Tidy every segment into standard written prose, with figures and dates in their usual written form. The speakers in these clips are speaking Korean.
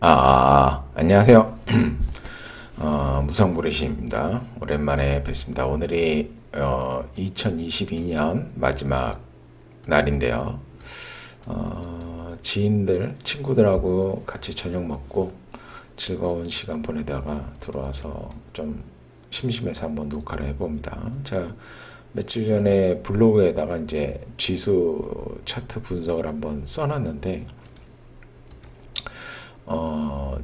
안녕하세요. 무성부리시입니다. 오랜만에 뵙습니다. 오늘이 2022년 마지막 날인데요. 지인들, 친구들하고 같이 저녁 먹고 즐거운 시간 보내다가 들어와서 좀 심심해서 한번 녹화를 해봅니다. 제가 며칠 전에 블로그에다가 이제 지수 차트 분석을 한번 써놨는데,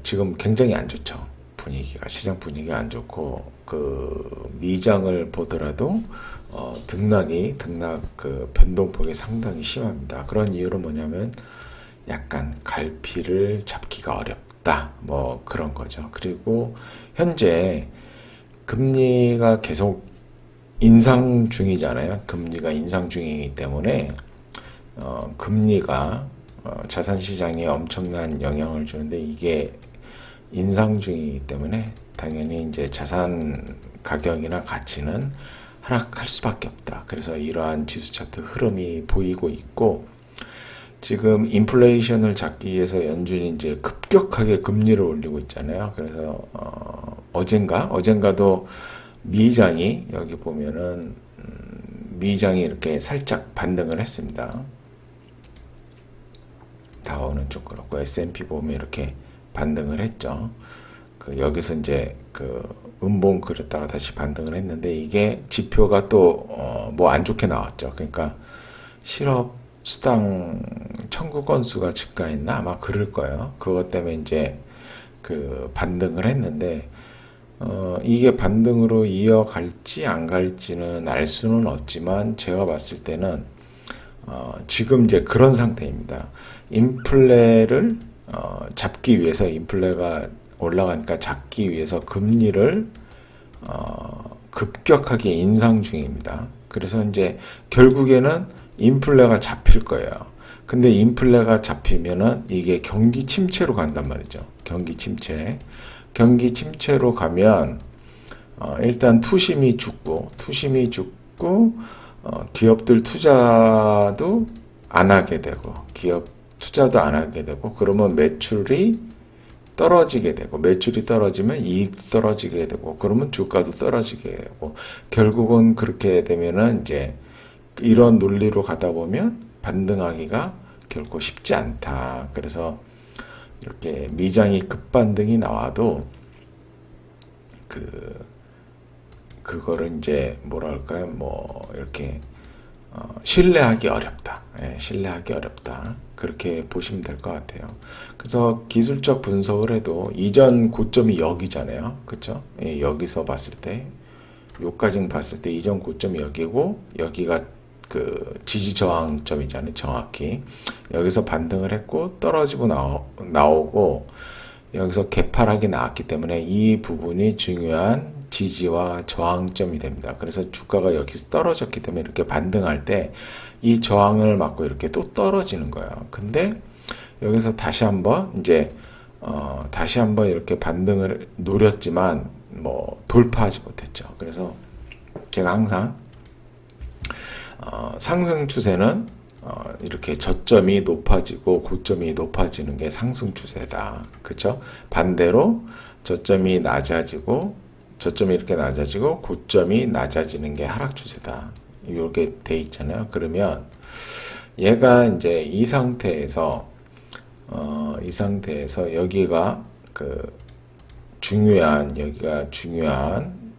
지금 굉장히 안 좋죠. 분위기가, 시장 분위기가 안 좋고, 그, 미장을 보더라도, 등락 그 변동폭이 상당히 심합니다. 그런 이유는 뭐냐면, 약간 갈피를 잡기가 어렵다. 뭐 그런 거죠. 그리고, 현재 금리가 계속 인상 중이잖아요. 금리가 인상 중이기 때문에, 금리가 자산 시장에 엄청난 영향을 주는데 이게 인상 중이기 때문에 당연히 이제 자산 가격이나 가치는 하락할 수밖에 없다. 그래서 이러한 지수 차트 흐름이 보이고 있고 지금 인플레이션을 잡기 위해서 연준이 이제 급격하게 금리를 올리고 있잖아요. 그래서 어젠가도 미장이 여기 보면은 미장이 이렇게 살짝 반등을 했습니다. 다우는 좀 그렇고 S&P 보면 이렇게 반등을 했죠. 그 여기서 이제 그 음봉 그렸다가 다시 반등을 했는데 이게 지표가 또 뭐 안 좋게 나왔죠. 그러니까 실업 수당 청구 건수가 증가했나 아마 그럴 거예요. 그것 때문에 이제 그 반등을 했는데 이게 반등으로 이어갈지 안 갈지는 알 수는 없지만 제가 봤을 때는 지금 이제 그런 상태입니다. 인플레를 잡기 위해서 인플레가 올라가니까 잡기 위해서 금리를 급격하게 인상 중입니다. 그래서 이제 결국에는 인플레가 잡힐 거예요. 근데 인플레가 잡히면은 이게 경기 침체로 간단 말이죠. 경기 침체. 경기 침체로 가면 일단 투심이 죽고 기업들 투자도 안 하게 되고 투자도 안 하게 되고 그러면 매출이 떨어지게 되고 매출이 떨어지면 이익도 떨어지게 되고 그러면 주가도 떨어지게 되고 결국은 그렇게 되면은 이제 이런 논리로 가다 보면 반등하기가 결코 쉽지 않다. 그래서 이렇게 미장이 급반등이 나와도 그거를 이제 뭐랄까요 뭐 이렇게 신뢰하기 어렵다. 신뢰하기 어렵다. 그렇게 보시면 될 것 같아요. 그래서 기술적 분석을 해도 이전 고점이 여기잖아요. 그렇죠? 여기서 봤을 때 요까지는 봤을 때 이전 고점이 여기고 여기가 그 지지 저항점이잖아요. 정확히 여기서 반등을 했고 떨어지고 나오고 여기서 개파락이 나왔기 때문에 이 부분이 중요한 지지와 저항점이 됩니다. 그래서 주가가 여기서 떨어졌기 때문에 이렇게 반등할 때 이 저항을 맞고 이렇게 또 떨어지는 거예요. 근데 여기서 다시 한번 이렇게 반등을 노렸지만 뭐 돌파하지 못했죠. 그래서 제가 항상 상승 추세는 이렇게 저점이 높아지고 고점이 높아지는 게 상승 추세다. 그렇죠? 반대로 저점이 이렇게 낮아지고 고점이 낮아지는 게 하락 추세다. 이렇게 돼 있잖아요. 그러면 얘가 이제 이 상태에서 여기가 여기가 중요한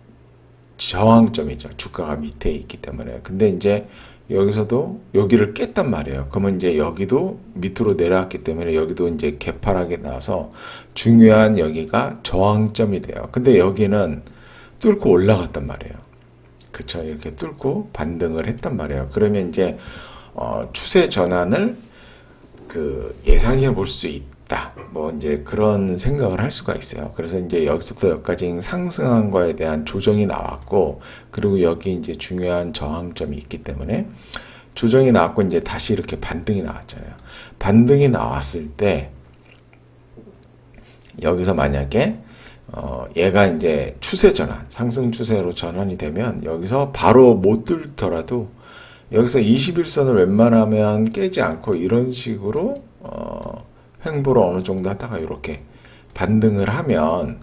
저항점이죠. 주가가 밑에 있기 때문에. 근데 이제 여기서도 여기를 깼단 말이에요. 그러면 이제 여기도 밑으로 내려왔기 때문에 여기도 이제 개파락이 나서 중요한 여기가 저항점이 돼요. 근데 여기는 뚫고 올라갔단 말이에요. 그쵸? 이렇게 뚫고 반등을 했단 말이에요. 그러면 이제 추세 전환을 예상해 볼 수 있다. 뭐 이제 그런 생각을 할 수가 있어요. 그래서 이제 여기서부터 여기까지 상승한 거에 대한 조정이 나왔고, 그리고 여기 이제 중요한 저항점이 있기 때문에 조정이 나왔고 이제 다시 이렇게 반등이 나왔잖아요. 반등이 나왔을 때 여기서 만약에 얘가 이제 추세 전환, 상승 추세로 전환이 되면 여기서 바로 못 뚫더라도 여기서 21선을 웬만하면 깨지 않고 이런 식으로 횡보를 어느 정도 하다가 이렇게 반등을 하면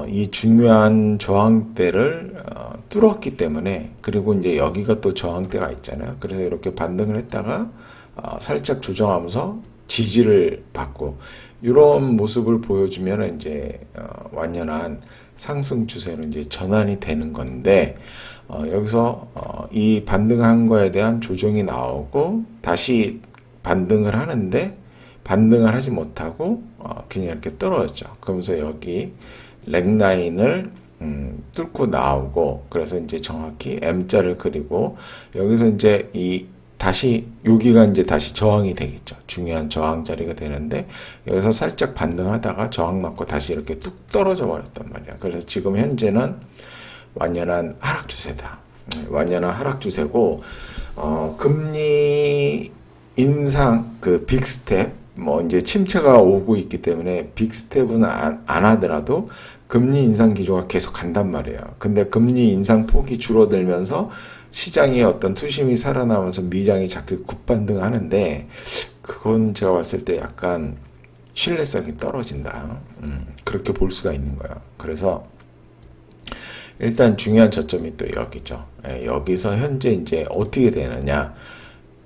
이 중요한 저항대를 뚫었기 때문에, 그리고 이제 여기가 또 저항대가 있잖아요. 그래서 이렇게 반등을 했다가 살짝 조정하면서 지지를 받고 이런 모습을 보여주면 이제 완연한 상승 추세로 이제 전환이 되는 건데, 여기서 이 반등한 거에 대한 조정이 나오고 다시 반등을 하는데 반등을 하지 못하고 그냥 이렇게 떨어졌죠. 그러면서 여기 렉라인을 뚫고 나오고, 그래서 이제 정확히 M자를 그리고 여기서 이제 이 다시 여기가 이제 다시 저항이 되겠죠. 중요한 저항 자리가 되는데 여기서 살짝 반등하다가 저항 맞고 다시 이렇게 뚝 떨어져 버렸단 말이야. 그래서 지금 현재는 완연한 하락 추세다. 완연한 하락 추세고, 금리 인상 그 빅스텝, 뭐 이제 침체가 오고 있기 때문에 빅스텝은 안 하더라도 금리 인상 기조가 계속 간단 말이에요. 근데 금리 인상 폭이 줄어들면서 시장의 어떤 투심이 살아나면서 미장이 자꾸 급반등하는데, 그건 제가 봤을 때 약간 신뢰성이 떨어진다. 그렇게 볼 수가 있는 거예요. 그래서 일단 중요한 저점이 또 여기죠. 여기서 현재 이제 어떻게 되느냐,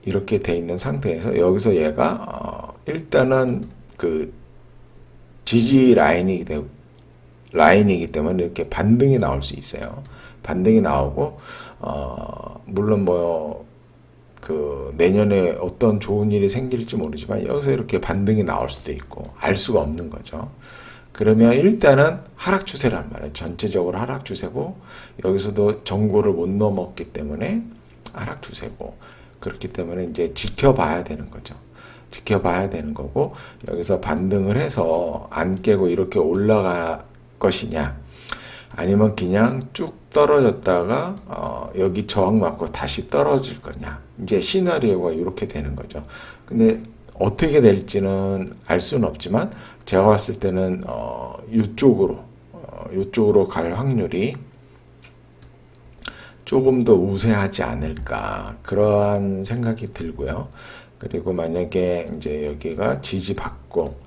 이렇게 돼 있는 상태에서 여기서 얘가 일단은 그 지지 라인이기 때문에 이렇게 반등이 나올 수 있어요. 반등이 나오고 물론 뭐 그 내년에 어떤 좋은 일이 생길지 모르지만 여기서 이렇게 반등이 나올 수도 있고 알 수가 없는 거죠. 그러면 일단은 하락 추세란 말이에요. 전체적으로 하락 추세고, 여기서도 정고를 못 넘었기 때문에 하락 추세고, 그렇기 때문에 이제 지켜봐야 되는 거죠. 지켜봐야 되는 거고, 여기서 반등을 해서 안 깨고 이렇게 올라갈 것이냐, 아니면 그냥 쭉 떨어졌다가 여기 저항 맞고 다시 떨어질 거냐, 이제 시나리오가 이렇게 되는 거죠. 근데 어떻게 될지는 알 수는 없지만 제가 봤을 때는 이쪽으로 갈 확률이 조금 더 우세하지 않을까, 그러한 생각이 들고요. 그리고 만약에 이제 여기가 지지받고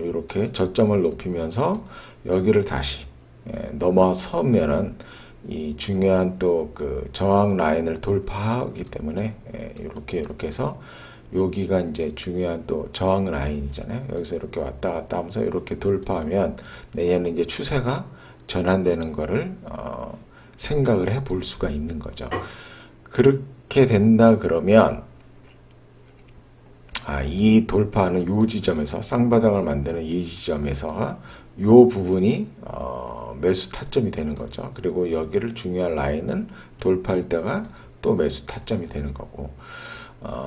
이렇게 저점을 높이면서 여기를 다시 넘어서면은 이 중요한 또 그 저항 라인을 돌파하기 때문에 이렇게 해서 여기가 이제 중요한 또 저항 라인이잖아요. 여기서 이렇게 왔다 갔다 하면서 이렇게 돌파하면 내년에 이제 추세가 전환되는 거를 생각을 해볼 수가 있는 거죠. 그렇게 된다 그러면 이 돌파하는 이 지점에서 쌍바닥을 만드는 이 지점에서 이 부분이 매수 타점이 되는 거죠. 그리고 여기를 중요한 라인은 돌파할 때가 또 매수 타점이 되는 거고,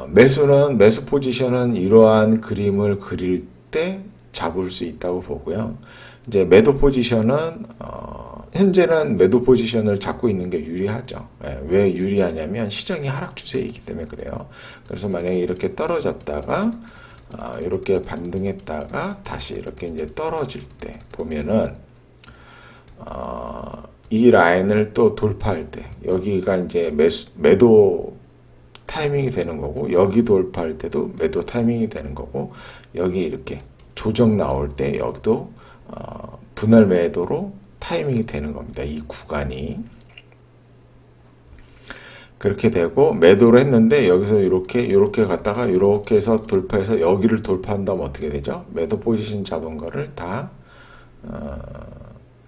매수 포지션은 이러한 그림을 그릴 때 잡을 수 있다고 보고요. 이제 매도 포지션은 현재는 매도 포지션을 잡고 있는 게 유리하죠. 왜 유리하냐면 시장이 하락 추세이기 때문에 그래요. 그래서 만약에 이렇게 떨어졌다가 이렇게 반등했다가 다시 이렇게 이제 떨어질 때 보면은 이 라인을 또 돌파할 때 여기가 이제 매도 타이밍이 되는 거고, 여기 돌파할 때도 매도 타이밍이 되는 거고, 여기 이렇게 조정 나올 때 여기도 분할 매도로 타이밍이 되는 겁니다. 이 구간이 그렇게 되고, 매도를 했는데 여기서 이렇게 갔다가 이렇게 해서 돌파해서 여기를 돌파한다면 어떻게 되죠? 매도 포지션 잡은 거를 다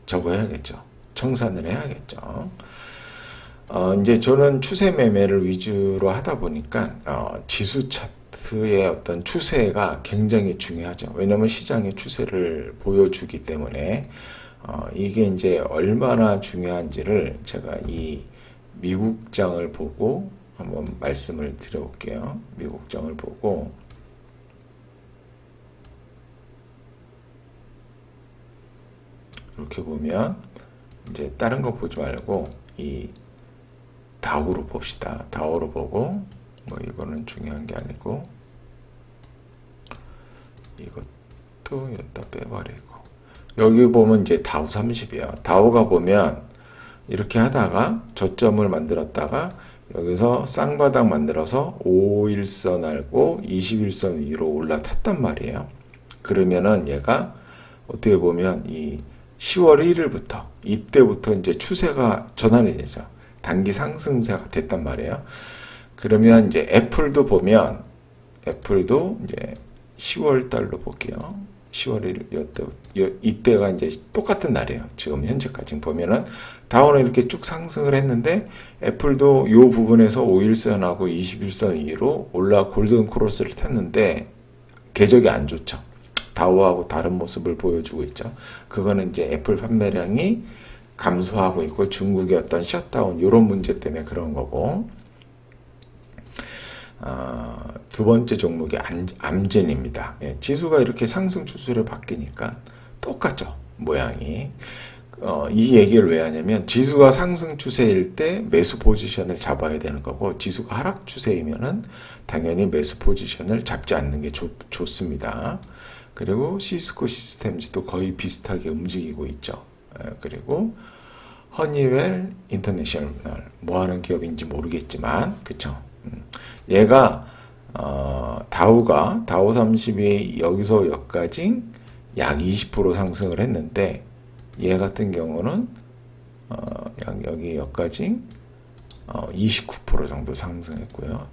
적어야겠죠. 청산을 해야겠죠. 이제 저는 추세 매매를 위주로 하다 보니까 지수 차트의 어떤 추세가 굉장히 중요하죠. 왜냐하면 시장의 추세를 보여주기 때문에 이게 이제 얼마나 중요한지를 제가 이 미국장을 보고 한번 말씀을 드려볼게요. 미국장을 보고 이렇게 보면 이제 다른 거 보지 말고 이 다우로 봅시다. 다우로 보고, 뭐 이거는 중요한 게 아니고 이것도 여기다 빼버리고, 여기 보면 이제 다우 30이에요. 다우가 보면 이렇게 하다가 저점을 만들었다가 여기서 쌍바닥 만들어서 5일선 알고 21선 위로 올라탔단 말이에요. 그러면은 얘가 어떻게 보면 이 10월 1일부터 이때부터 이제 추세가 전환이 되죠. 단기 상승세가 됐단 말이에요. 그러면 이제 애플도 보면 애플도 이제 10월 달로 볼게요. 10월 1일 이때가 이제 똑같은 날이에요. 지금 현재까지 보면은 다우는 이렇게 쭉 상승을 했는데 애플도 이 부분에서 5일선하고 21선 위로 올라 골든 크로스를 탔는데 궤적이 안 좋죠. 다우하고 다른 모습을 보여주고 있죠. 그거는 이제 애플 판매량이 감소하고 있고 중국의 어떤 셧다운 이런 문제 때문에 그런 거고, 두 번째 종목이 암젠입니다. 예, 지수가 이렇게 상승 추세로 바뀌니까 똑같죠, 모양이. 이 얘기를 왜 하냐면 지수가 상승 추세일 때 매수 포지션을 잡아야 되는 거고, 지수가 하락 추세이면은 당연히 매수 포지션을 잡지 않는 게 좋습니다. 그리고 시스코 시스템즈도 거의 비슷하게 움직이고 있죠. 그리고 허니웰 인터내셔널, 뭐 하는 기업인지 모르겠지만, 그쵸? 얘가 다우 30이 여기서 여기까지 약 20% 상승을 했는데, 얘 같은 경우는 여기까지 29% 정도 상승했고요.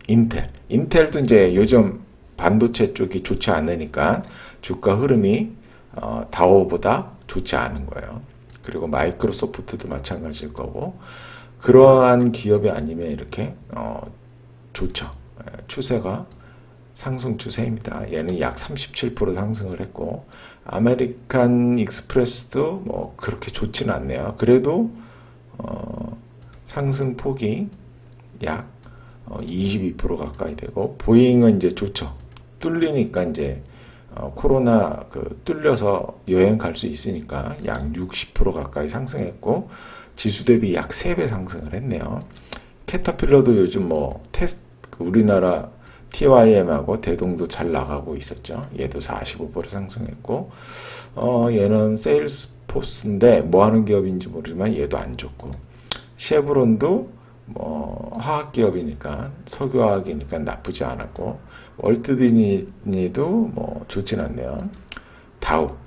인텔도 이제 요즘 반도체 쪽이 좋지 않으니까 주가 흐름이 다우보다 좋지 않은 거예요. 그리고 마이크로소프트도 마찬가지일 거고, 그러한 기업이 아니면 이렇게 좋죠. 추세가 상승 추세입니다. 얘는 약 37% 상승을 했고, 아메리칸 익스프레스도 뭐 그렇게 좋지는 않네요. 그래도 상승폭이 약 22% 가까이 되고, 보잉은 이제 좋죠. 뚫리니까 이제 코로나 뚫려서 여행 갈 수 있으니까 약 60% 가까이 상승했고, 지수 대비 약 3배 상승을 했네요. 캐터필러도 요즘 뭐 우리나라 TYM하고 대동도 잘 나가고 있었죠. 얘도 45% 상승했고, 얘는 세일스포스인데 뭐 하는 기업인지 모르지만 얘도 안 좋고, 쉐브론도 뭐 화학 기업이니까, 석유화학이니까 나쁘지 않았고, 월트 디즈니도 뭐 좋진 않네요. 다우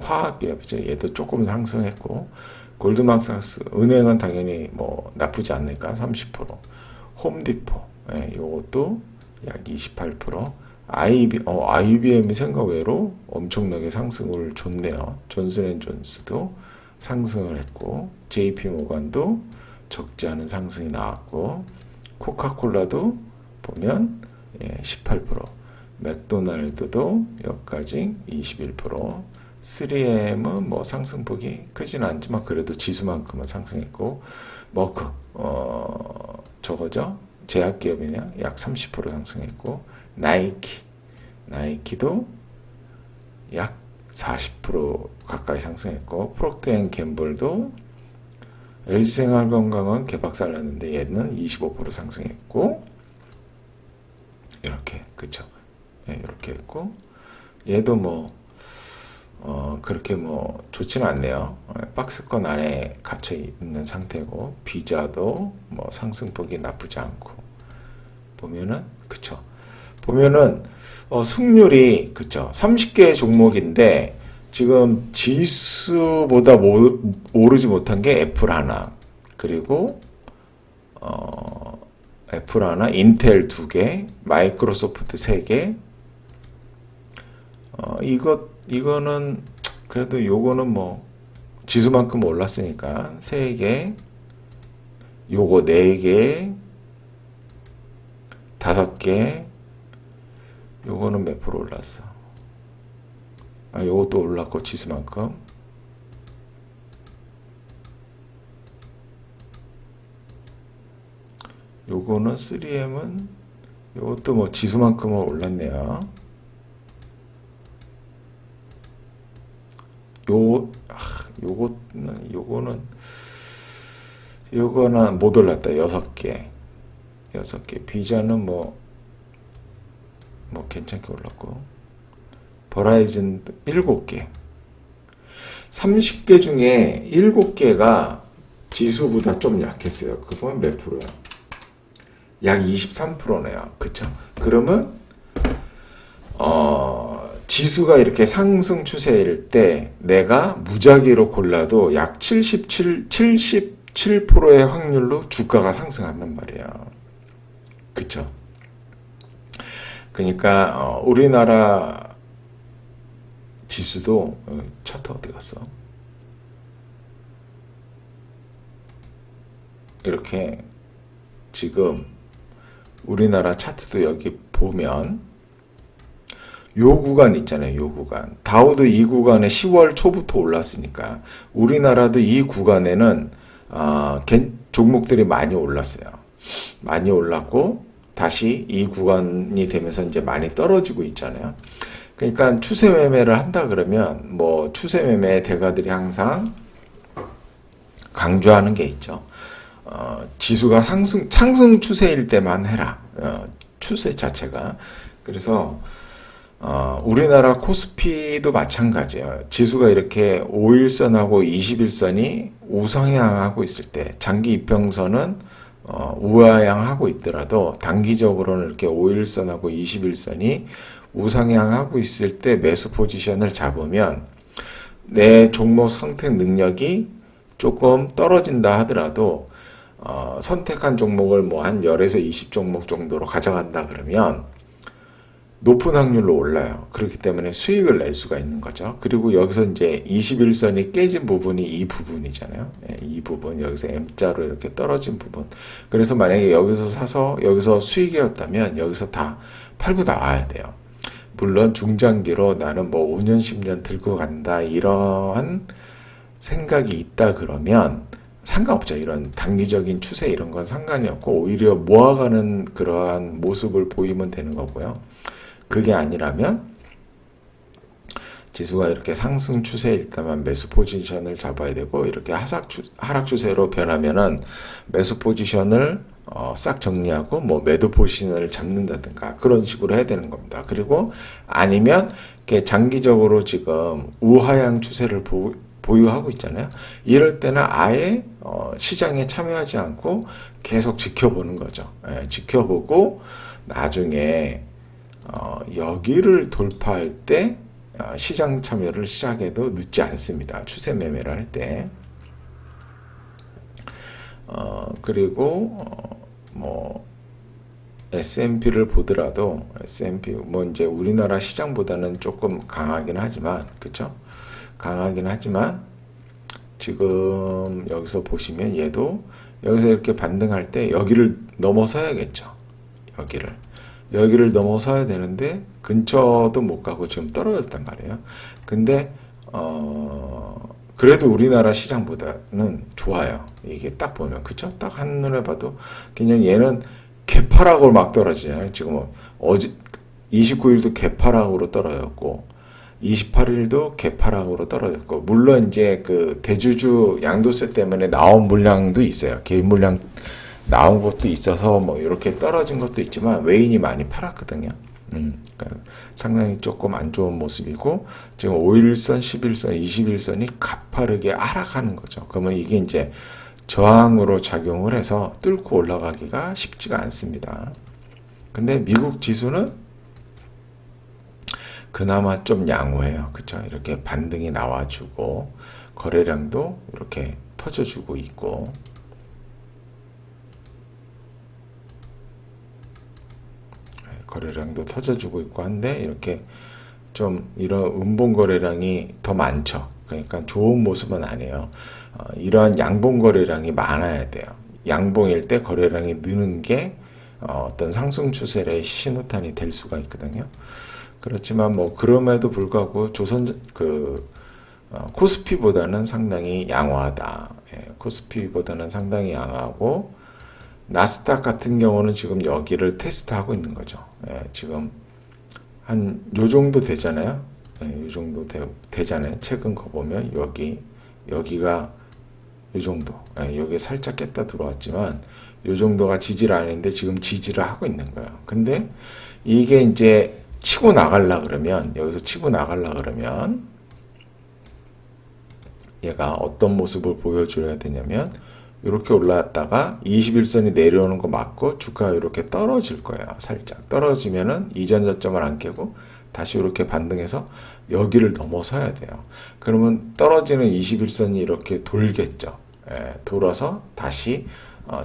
화학 기업이죠. 얘도 조금 상승했고, 골드만삭스 은행은 당연히 뭐 나쁘지 않으니까 30%, 홈디포, 예, 요것도 약 28%, IBM이 생각외로 엄청나게 상승을 줬네요. 존슨앤존스도 상승을 했고, JP모간도 적지 않은 상승이 나왔고, 코카콜라도 보면 18%, 맥도날드도 여기까지 21%, 3M은 뭐 상승폭이 크지는 않지만 그래도 지수만큼은 상승했고, 머크 저거죠? 제약기업이냐? 약 30% 상승했고, 나이키도 약 40% 가까이 상승했고, 프록트앤갬블도 LG생활건강은 개박살 났는데 얘는 25% 상승했고, 이렇게, 그쵸? 네, 이렇게 했고, 얘도 뭐 그렇게 뭐 좋지는 않네요. 박스권 안에 갇혀 있는 상태고, 비자도 뭐 상승폭이 나쁘지 않고, 보면은, 그쵸? 보면은 승률이, 그쵸? 30개 종목인데 지금 지수보다 오르지 못한 게 애플 하나, 그리고 애플 하나, 인텔 2개, 마이크로소프트 3개. 이거는 그래도 요거는 뭐 지수만큼 올랐으니까 3개, 요거 4개, 5개, 요거는 몇 프로 올랐어? 요것도 올랐고 지수만큼. 요거는 3M은 요것도 뭐 지수만큼은 올랐네요. 요거는 못 올랐다. 6개. 비자는 뭐 괜찮게 올랐고, 버라이즌 7개. 30개 중에 7개가 지수보다 좀 약했어요. 그건 몇 프로야? 약 23%네요. 그쵸? 그러면 지수가 이렇게 상승 추세일 때 내가 무작위로 골라도 약 77%의 확률로 주가가 상승한단 말이에요. 그쵸? 그러니까 우리나라 지수도 차트 어디 갔어? 이렇게 지금 우리나라 차트도 여기 보면 요 구간 있잖아요. 요 구간. 다우도 이 구간에 10월 초부터 올랐으니까 우리나라도 이 구간에는 종목들이 많이 올랐어요. 많이 올랐고 다시 이 구간이 되면서 이제 많이 떨어지고 있잖아요. 그러니까 추세 매매를 한다 그러면 뭐 추세 매매 대가들이 항상 강조하는 게 있죠. 지수가 상승 추세일 때만 해라. 추세 자체가. 그래서 우리나라 코스피도 마찬가지예요. 지수가 이렇게 5일선하고 21선이 우상향하고 있을 때 장기 이평선은 우하향하고 있더라도 단기적으로는 이렇게 5일선하고 21선이 우상향하고 있을 때 매수 포지션을 잡으면 내 종목 선택 능력이 조금 떨어진다 하더라도 선택한 종목을 뭐 한 10에서 20종목 정도로 가져간다 그러면 높은 확률로 올라요. 그렇기 때문에 수익을 낼 수가 있는 거죠. 그리고 여기서 이제 21선이 깨진 부분이 이 부분이잖아요. 이 부분, 여기서 M자로 이렇게 떨어진 부분. 그래서 만약에 여기서 사서 여기서 수익이었다면 여기서 다 팔고 나와야 돼요. 물론 중장기로 나는 뭐 5년, 10년 들고 간다 이러한 생각이 있다 그러면 상관없죠. 이런 단기적인 추세 이런 건 상관이 없고 오히려 모아가는 그러한 모습을 보이면 되는 거고요. 그게 아니라면 지수가 이렇게 상승 추세일 때만 매수 포지션을 잡아야 되고 이렇게 하락 추세로 변하면은 매수 포지션을 싹 정리하고 뭐 매도 포지션을 잡는다든가 그런 식으로 해야 되는 겁니다. 그리고 아니면 이렇게 장기적으로 지금 우하향 추세를 보유하고 있잖아요. 이럴 때는 아예 시장에 참여하지 않고 계속 지켜보는 거죠. 지켜보고 나중에 여기를 돌파할 때 시장 참여를 시작해도 늦지 않습니다. 추세 매매를 할 때. 그리고 뭐 S&P를 보더라도 S&P 뭐 이제 우리나라 시장보다는 조금 강하긴 하지만 그렇죠? 강하긴 하지만 지금 여기서 보시면 얘도 여기서 이렇게 반등할 때 여기를 넘어서야겠죠. 여기를 넘어서야 되는데 근처도 못 가고 지금 떨어졌단 말이에요. 근데 그래도 우리나라 시장보다는 좋아요. 이게 딱 보면 그쵸? 딱 한눈에 봐도 그냥 얘는 개파락으로 막 떨어지잖아요. 지금 어제 29일도 개파락으로 떨어졌고 28일도 개파락으로 떨어졌고 물론 이제 그 대주주 양도세 때문에 나온 물량도 있어요. 개인 물량 나온 것도 있어서 뭐 이렇게 떨어진 것도 있지만 외인이 많이 팔았거든요. 그러니까 상당히 조금 안 좋은 모습이고 지금 5일선, 11선, 21선이 가파르게 하락하는 거죠. 그러면 이게 이제 저항으로 작용을 해서 뚫고 올라가기가 쉽지가 않습니다. 근데 미국 지수는 그나마 좀 양호해요. 그쵸? 이렇게 반등이 나와주고 거래량도 이렇게 터져주고 있고 거래량도 터져주고 있고 한데 이렇게 좀 이런 음봉 거래량이 더 많죠. 그러니까 좋은 모습은 아니에요. 이러한 양봉 거래량이 많아야 돼요. 양봉일 때 거래량이 느는 게 어떤 상승 추세의 신호탄이 될 수가 있거든요. 그렇지만 뭐 그럼에도 불구하고 코스피보다는 상당히 양호하다. 코스피보다는 상당히 양호하고 나스닥 같은 경우는 지금 여기를 테스트하고 있는 거죠. 지금 한 요 정도 되잖아요. 요 정도 되잖아요. 최근 거 보면 여기가 요 정도. 여기 살짝 깼다 들어왔지만 요 정도가 지지를 안 했는데 지금 지지를 하고 있는 거예요. 근데 이게 이제 치고 나가려 그러면 여기서 치고 나가려 그러면 얘가 어떤 모습을 보여줘야 되냐면 이렇게 올라왔다가 21선이 내려오는 거 맞고 주가가 이렇게 떨어질 거예요. 살짝 떨어지면은 이전 저점을 안 깨고 다시 이렇게 반등해서 여기를 넘어서야 돼요. 그러면 떨어지는 21선이 이렇게 돌겠죠. 돌아서 다시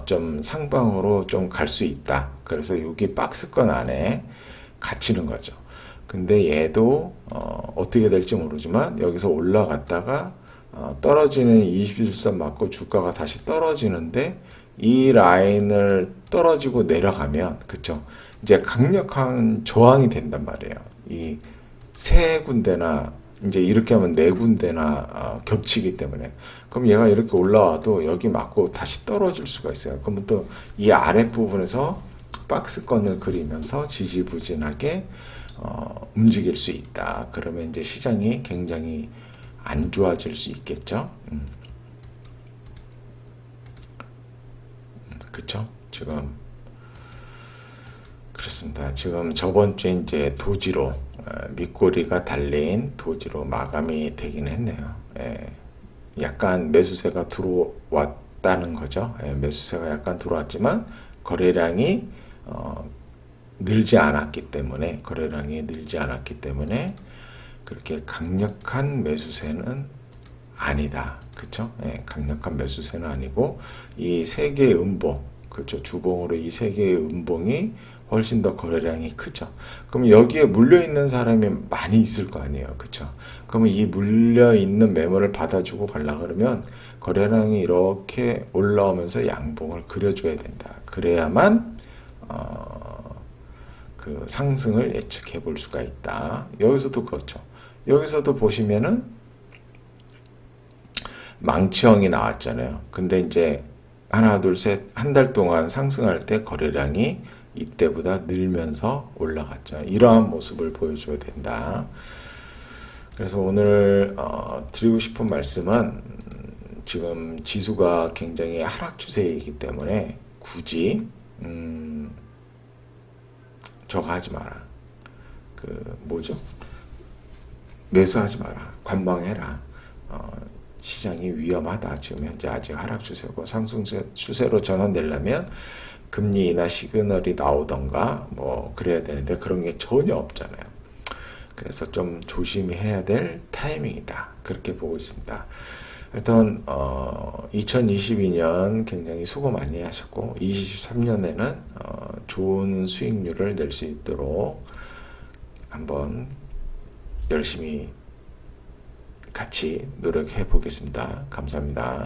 좀 상방으로 좀 갈 수 있다. 그래서 여기 박스권 안에 갇히는 거죠. 근데 얘도 어떻게 될지 모르지만 여기서 올라갔다가 떨어지는 21선 맞고 주가가 다시 떨어지는데 이 라인을 떨어지고 내려가면 그쵸? 이제 강력한 저항이 된단 말이에요. 이 세 군데나 이제 이렇게 하면 네 군데나 겹치기 때문에 그럼 얘가 이렇게 올라와도 여기 맞고 다시 떨어질 수가 있어요. 그러면 또 이 아랫부분에서 박스권을 그리면서 지지부진하게 움직일 수 있다. 그러면 이제 시장이 굉장히 안 좋아질 수 있겠죠. 그쵸? 지금 그렇습니다. 지금 저번 주에 이제 도지로 밑꼬리가 달린 도지로 마감이 되긴 했네요. 약간 매수세가 들어왔다는 거죠. 매수세가 약간 들어왔지만 거래량이 늘지 않았기 때문에 그렇게 강력한 매수세는 아니다. 그쵸? 강력한 매수세는 아니고 이 세 개의 음봉, 그렇죠? 주봉으로 이 세 개의 음봉이 훨씬 더 거래량이 크죠. 그럼 여기에 물려 있는 사람이 많이 있을 거 아니에요. 그쵸? 그러면 이 물려 있는 매물을 받아주고 가려 그러면 거래량이 이렇게 올라오면서 양봉을 그려줘야 된다. 그래야만 그 상승을 예측해 볼 수가 있다. 여기서도 그렇죠. 여기서도 보시면은 망치형이 나왔잖아요. 근데 이제 하나, 둘, 셋, 한 달 동안 상승할 때 거래량이 이때보다 늘면서 올라갔죠. 이러한 모습을 보여줘야 된다. 그래서 오늘 드리고 싶은 말씀은 지금 지수가 굉장히 하락 추세이기 때문에 굳이 저거 하지 마라. 그 뭐죠? 매수하지 마라. 관망해라. 시장이 위험하다. 지금 현재 아직 하락 추세고 상승 추세로 전환되려면 금리 인하 시그널이 나오던가 뭐 그래야 되는데 그런 게 전혀 없잖아요. 그래서 좀 조심히 해야 될 타이밍이다. 그렇게 보고 있습니다. 일단 2022년 굉장히 수고 많이 하셨고 23년에는 좋은 수익률을 낼 수 있도록 한번 열심히 같이 노력해 보겠습니다. 감사합니다.